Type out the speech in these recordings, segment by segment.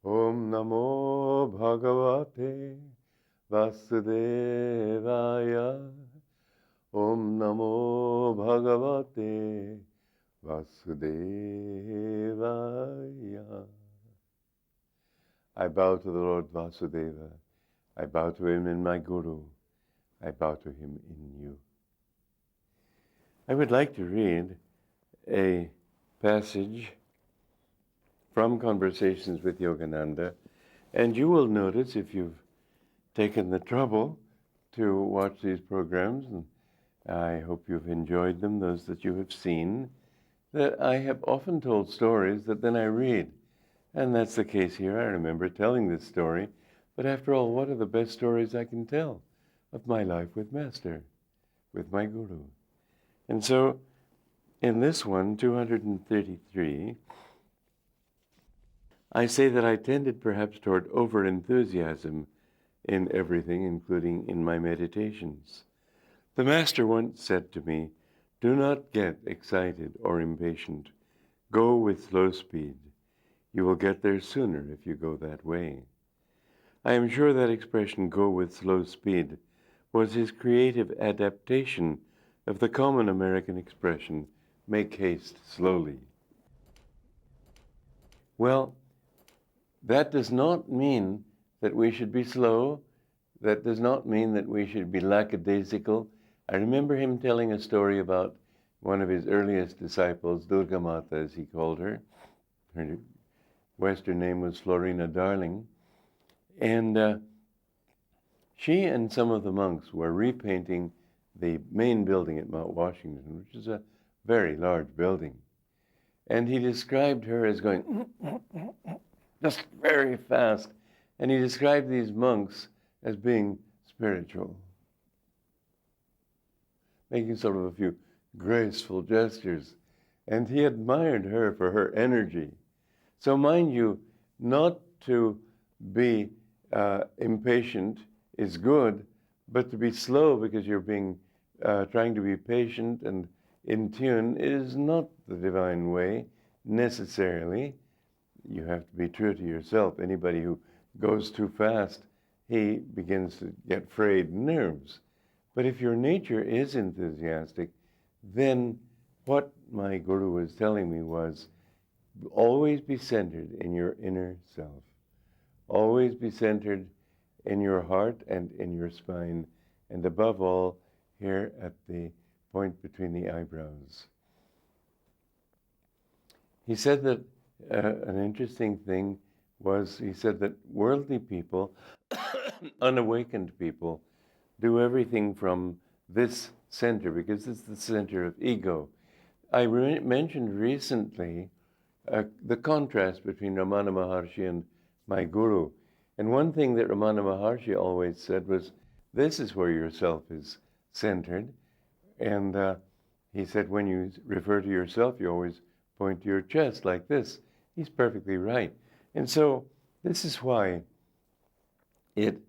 Om Namo Bhagavate Vasudevaya. Om Namo Bhagavate Vasudevaya. I bow to the Lord Vasudeva. I bow to him in my Guru. I bow to him in you. I would like to read a passage from Conversations with Yogananda, and you will notice, if you've taken the trouble to watch these programs, and I hope you've enjoyed them, those that you have seen, that I have often told stories that then I read. And that's the case here. I remember telling this story, but after all, what are the best stories I can tell of my life with Master, with my Guru? And so, in this one, 233, I say that I tended perhaps toward over-enthusiasm in everything, including in my meditations. The Master once said to me, "Do not get excited or impatient. Go with slow speed. You will get there sooner if you go that way." I am sure that expression, "go with slow speed," was his creative adaptation of the common American expression, "make haste slowly." Well, that does not mean that we should be slow. That does not mean that we should be lackadaisical. I remember him telling a story about one of his earliest disciples, Durga Mata, as he called her. Her Western name was Florina Darling. And she and some of the monks were repainting the main building at Mount Washington, which is a very large building. And he described her as going just very fast. And he described these monks as being spiritual, making sort of a few graceful gestures. And he admired her for her energy. So mind you, not to be impatient is good, but to be slow because you're trying to be patient and in tune is not the divine way necessarily. You have to be true to yourself. Anybody who goes too fast, he begins to get frayed nerves. But if your nature is enthusiastic, then what my Guru was telling me was, always be centered in your inner self. Always be centered in your heart and in your spine, and above all, here at the point between the eyebrows. He said that an interesting thing was, he said that worldly people, unawakened people, do everything from this center, because it's the center of ego. I mentioned recently the contrast between Ramana Maharshi and my Guru. And one thing that Ramana Maharshi always said was, this is where yourself is centered. And he said, when you refer to yourself, you always point to your chest like this. He's perfectly right. And so this is why it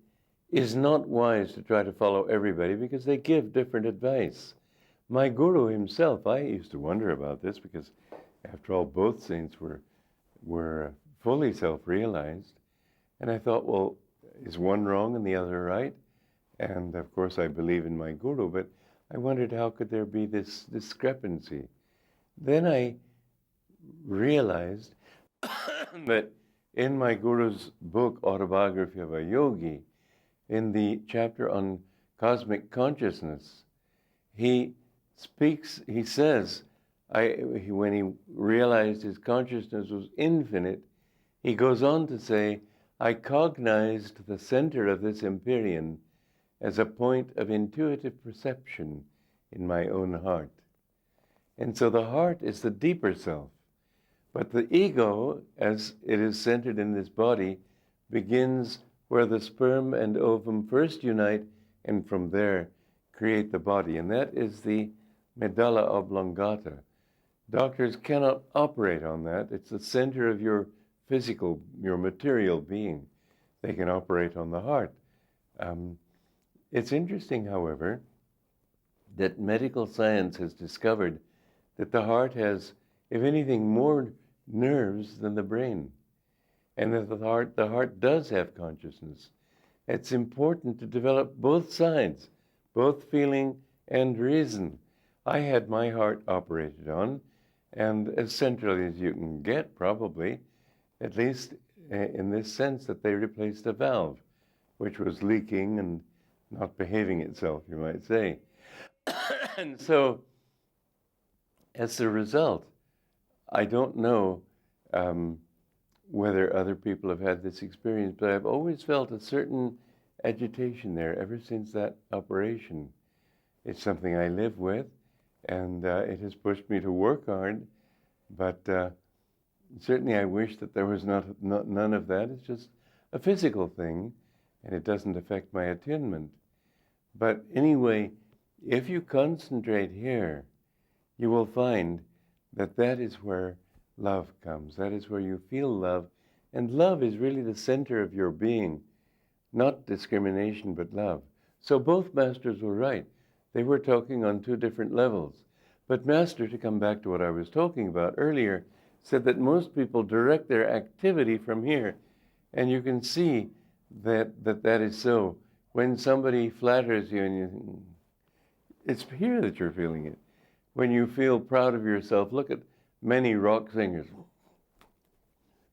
is not wise to try to follow everybody, because they give different advice. My Guru himself, I used to wonder about this, because after all, both saints were fully self-realized. And I thought, well, is one wrong and the other right? And of course, I believe in my Guru, but I wondered, how could there be this discrepancy? Then I realized that in my Guru's book, Autobiography of a Yogi, in the chapter on cosmic consciousness, he says, when he realized his consciousness was infinite, he goes on to say, I cognized the center of this empyrean as a point of intuitive perception in my own heart. And so the heart is the deeper self. But the ego, as it is centered in this body, begins where the sperm and ovum first unite, and from there create the body. And that is the medulla oblongata. Doctors cannot operate on that. It's the center of your physical, your material being. They can operate on the heart. It's interesting, however, that medical science has discovered that the heart has, if anything, more nerves than the brain. and that the heart does have consciousness. It's important to develop both sides, both feeling and reason. I had my heart operated on, and as centrally as you can get, probably, at least in this sense that they replaced a valve, which was leaking and not behaving itself, you might say. And so, as a result, I don't know whether other people have had this experience, but I've always felt a certain agitation there ever since that operation. It's something I live with, and it has pushed me to work hard, but certainly I wish that there was none of that. It's just a physical thing, and it doesn't affect my attunement. But anyway, if you concentrate here, you will find that that is where love comes. That is where you feel love. And love is really the center of your being, not discrimination, but love. So both masters were right. They were talking on two different levels. But Master, to come back to what I was talking about earlier, said that most people direct their activity from here. And you can see that is so. When somebody flatters you, and it's here that you're feeling it. When you feel proud of yourself, look at many rock singers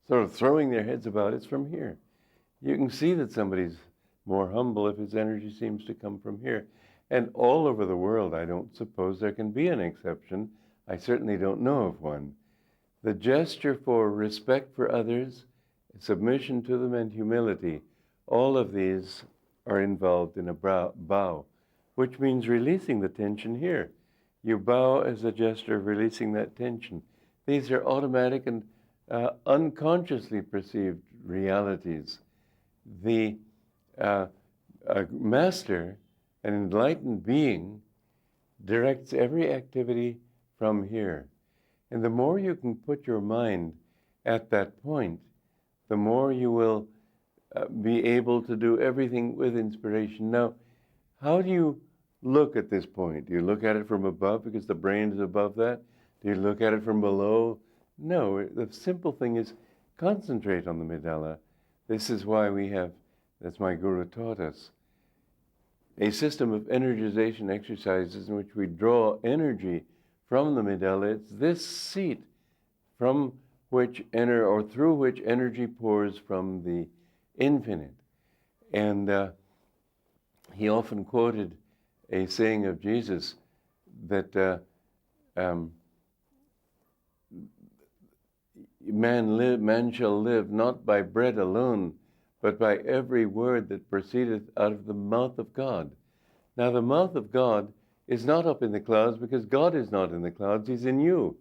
sort of throwing their heads about, it's from here. You can see that somebody's more humble if his energy seems to come from here. And all over the world, I don't suppose there can be an exception. I certainly don't know of one. The gesture for respect for others, submission to them, and humility, all of these are involved in a bow, which means releasing the tension here. You bow as a gesture of releasing that tension. These are automatic and unconsciously perceived realities. The master, an enlightened being, directs every activity from here. And the more you can put your mind at that point, the more you will be able to do everything with inspiration. Now, how do you look at this point? Do you look at it from above because the brain is above that? Do you look at it from below? No, the simple thing is concentrate on the medulla. This is why we have, as my guru taught us, a system of energization exercises in which we draw energy from the medulla. It's this seat from which through which energy pours from the infinite. And he often quoted a saying of Jesus that man shall live not by bread alone, but by every word that proceedeth out of the mouth of God. Now, the mouth of God is not up in the clouds because God is not in the clouds, he's in you.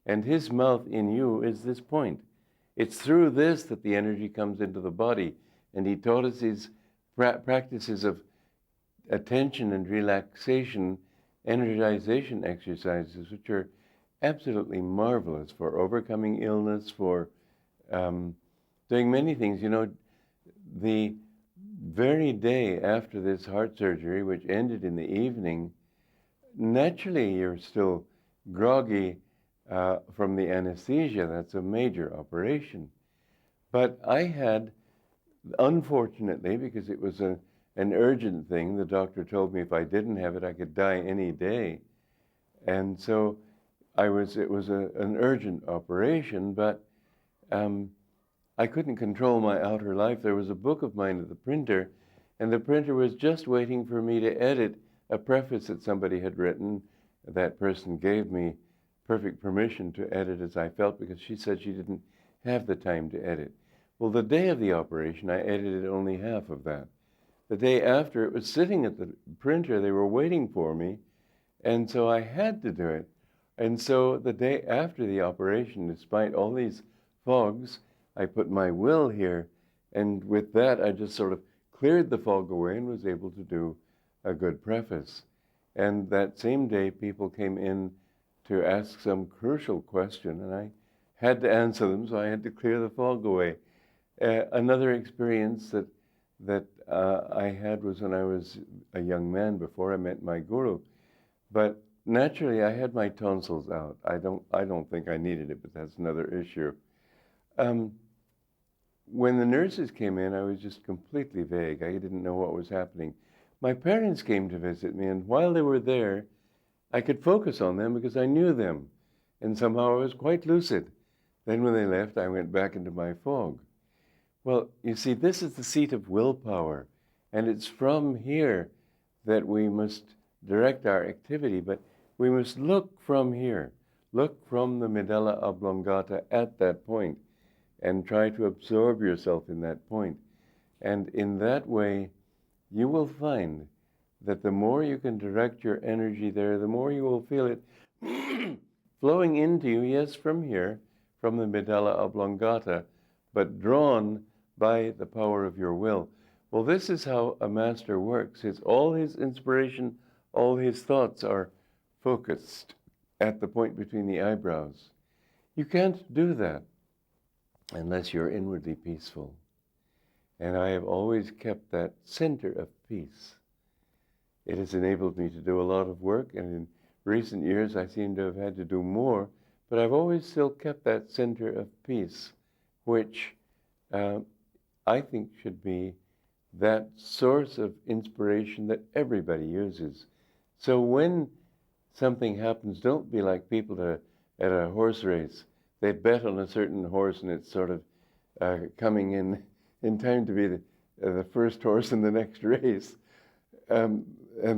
And his mouth in you is this point. It's through this that the energy comes into the body. And he taught us these practices of attention and relaxation, energization exercises, which are absolutely marvelous for overcoming illness, for doing many things. You know, the very day after this heart surgery, which ended in the evening, naturally you're still groggy from the anesthesia. That's a major operation. But I had, unfortunately, because it was an urgent thing, the doctor told me if I didn't have it, I could die any day. And so it was an urgent operation, but I couldn't control my outer life. There was a book of mine at the printer, and the printer was just waiting for me to edit a preface that somebody had written. That person gave me perfect permission to edit as I felt because she said she didn't have the time to edit. Well, the day of the operation, I edited only half of that. The day after, it was sitting at the printer. They were waiting for me, and so I had to do it. And so the day after the operation, despite all these fogs, I put my will here, and with that, I just sort of cleared the fog away and was able to do a good preface. And that same day, people came in to ask some crucial question, and I had to answer them, so I had to clear the fog away. Another experience that I had was when I was a young man before I met my guru. But naturally, I had my tonsils out. I don't think I needed it, but that's another issue. when the nurses came in, I was just completely vague. I didn't know what was happening. My parents came to visit me, and while they were there, I could focus on them because I knew them, and somehow I was quite lucid. Then when they left, I went back into my fog. Well, you see, this is the seat of willpower, and it's from here that we must direct our activity, but we must look from here. Look from the medulla oblongata at that point and try to absorb yourself in that point. And in that way, you will find that the more you can direct your energy there, the more you will feel it flowing into you, yes, from here, from the medulla oblongata, but drawn by the power of your will. Well, this is how a master works. All his inspiration, all his thoughts are focused at the point between the eyebrows. You can't do that unless you're inwardly peaceful. And I have always kept that center of peace. It has enabled me to do a lot of work, and in recent years I seem to have had to do more, but I've always still kept that center of peace, which I think should be that source of inspiration that everybody uses. So when something happens, don't be like people at a horse race. They bet on a certain horse, and it's sort of coming in time to be the first horse in the next race. And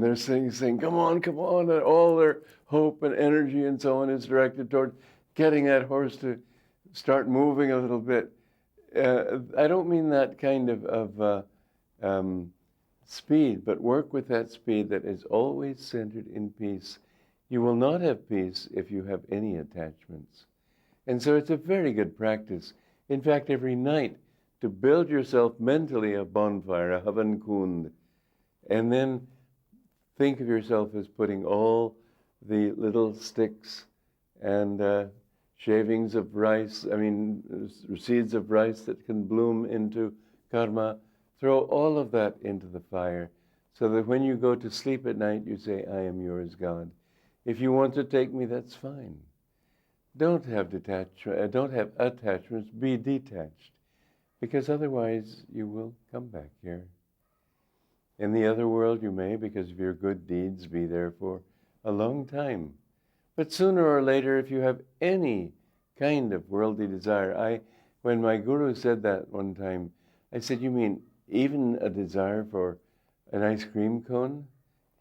they're saying, come on, and all their hope and energy and so on is directed toward getting that horse to start moving a little bit. I don't mean that kind of speed, but work with that speed that is always centered in peace. You will not have peace if you have any attachments. And so it's a very good practice. In fact, every night, to build yourself mentally a bonfire, a havan kund, and then think of yourself as putting all the little sticks and shavings of rice, seeds of rice that can bloom into karma, throw all of that into the fire so that when you go to sleep at night, you say, I am yours, God. If you want to take me, that's fine. Don't have attachments, be detached, because otherwise you will come back here. In the other world you may, because of your good deeds, be there for a long time. But sooner or later, if you have any kind of worldly desire, when my guru said that one time, I said, you mean even a desire for an ice cream cone?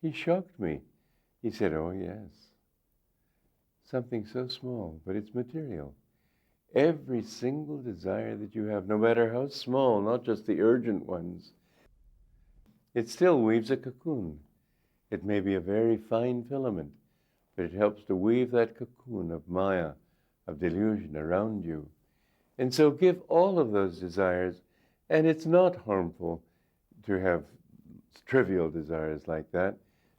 He shocked me. He said, oh yes. Something so small, but it's material. Every single desire that you have, no matter how small, not just the urgent ones, it still weaves a cocoon. It may be a very fine filament, but it helps to weave that cocoon of maya, of delusion around you. And so give all of those desires, and it's not harmful to have trivial desires like that,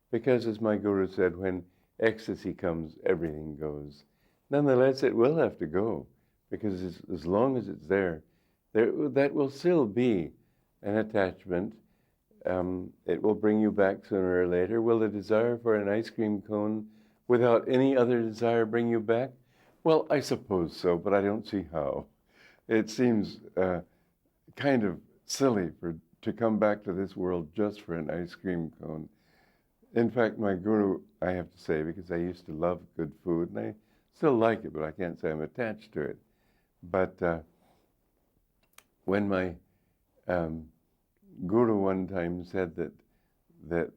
because as my guru said, when ecstasy comes, everything goes. Nonetheless, it will have to go, because as long as it's there, that will still be an attachment. It will bring you back sooner or later. Will the desire for an ice cream cone without any other desire bring you back? Well, I suppose so, but I don't see how. It seems kind of silly to come back to this world just for an ice cream cone. In fact, my guru, I have to say, because I used to love good food, and I still like it, but I can't say I'm attached to it. But when my guru one time said that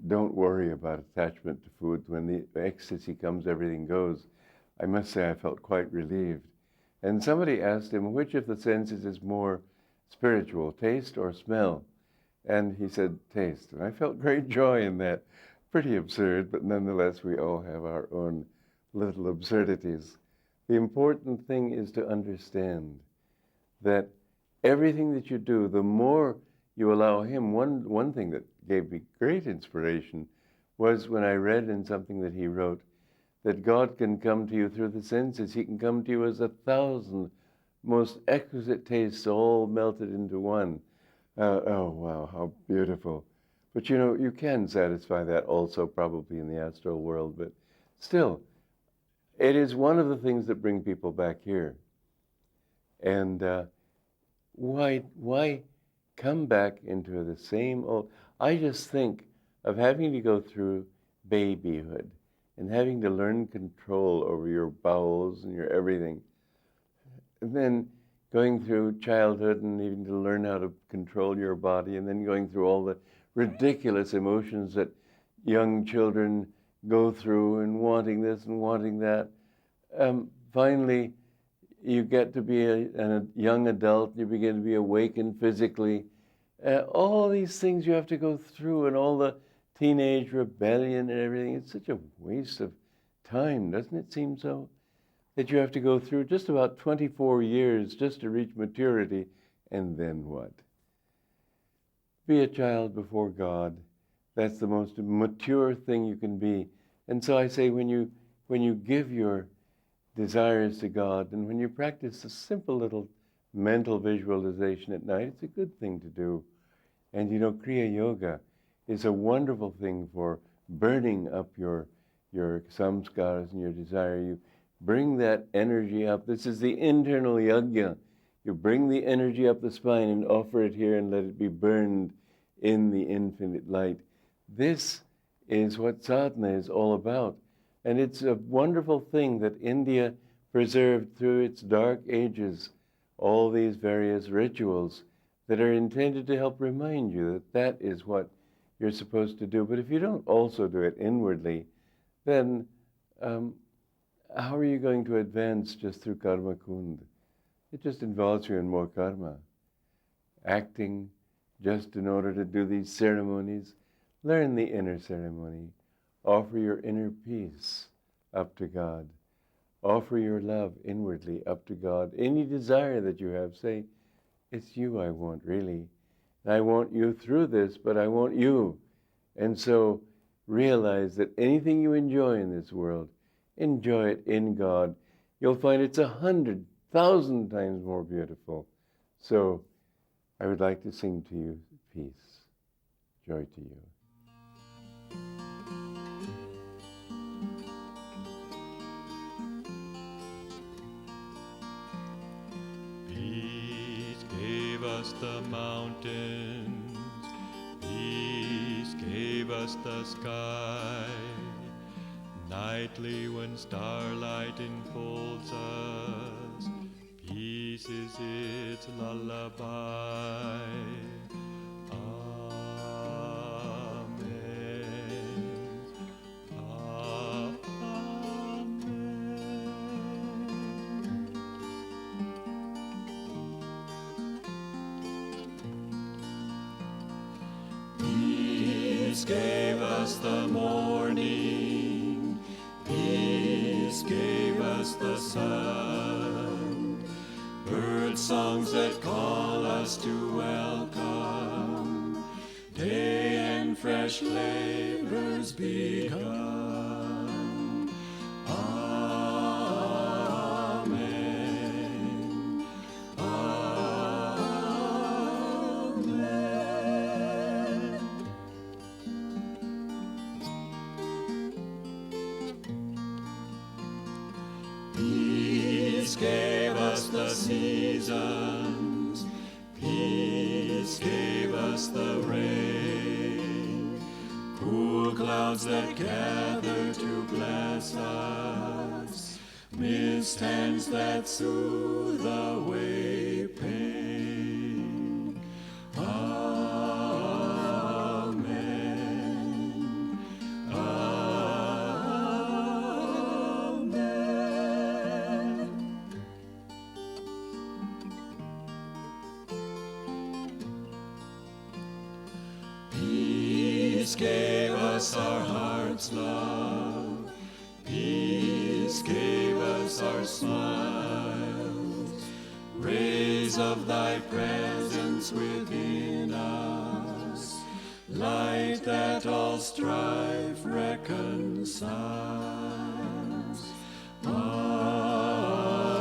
don't worry about attachment to food. When the ecstasy comes, everything goes. I must say I felt quite relieved. And somebody asked him, which of the senses is more spiritual, taste or smell? And he said, taste. And I felt great joy in that. Pretty absurd, but nonetheless, we all have our own little absurdities. The important thing is to understand that everything that you do, the more you allow him. One thing that gave me great inspiration was when I read in something that he wrote that God can come to you through the senses. He can come to you as 1,000 most exquisite tastes all melted into one. Oh, wow, how beautiful. But you know, you can satisfy that also probably in the astral world, but still, it is one of the things that bring people back here. And why come back into the same old? I just think of having to go through babyhood and having to learn control over your bowels and your everything. And then going through childhood and needing to learn how to control your body, and then going through all the ridiculous emotions that young children go through and wanting this and wanting that. Finally, you get to be a young adult, you begin to be awakened physically. All these things you have to go through, and all the teenage rebellion and everything. It's such a waste of time, doesn't it seem so? That you have to go through just about 24 years just to reach maturity, and then what? Be a child before God. That's the most mature thing you can be. And so I say, when you give your desires to God, and when you practice a simple little mental visualization at night, it's a good thing to do. And you know, Kriya Yoga is a wonderful thing for burning up your samskaras and your desire. You bring that energy up. This is the internal yajna. You bring the energy up the spine and offer it here and let it be burned in the infinite light. This is what sadhana is all about. And it's a wonderful thing that India preserved through its dark ages, all these various rituals that are intended to help remind you that that is what you're supposed to do. But if you don't also do it inwardly, then how are you going to advance just through karma kund? It just involves you in more karma. Acting just in order to do these ceremonies. Learn the inner ceremony. Offer your inner peace up to God. Offer your love inwardly up to God. Any desire that you have, say, it's you I want, really. I want you through this, but I want you. And so realize that anything you enjoy in this world, enjoy it in God. You'll find it's 100,000 times more beautiful. So I would like to sing to you peace, joy to you. Peace gave us the mountains, peace gave us the sky. Nightly when starlight enfolds us, peace is its lullaby. Peace gave us the morning, peace gave us the sun, bird songs that call us to welcome, day and fresh labors begun. Amen. Amen. Peace gave us the seasons, peace gave us the rain, cool clouds that gather to bless us, mist hands that soothe away pain. Amen. Amen. Peace gave us our heart's love, peace gave us our smiles, rays of thy presence within us, light that all strife reconciles. Amen.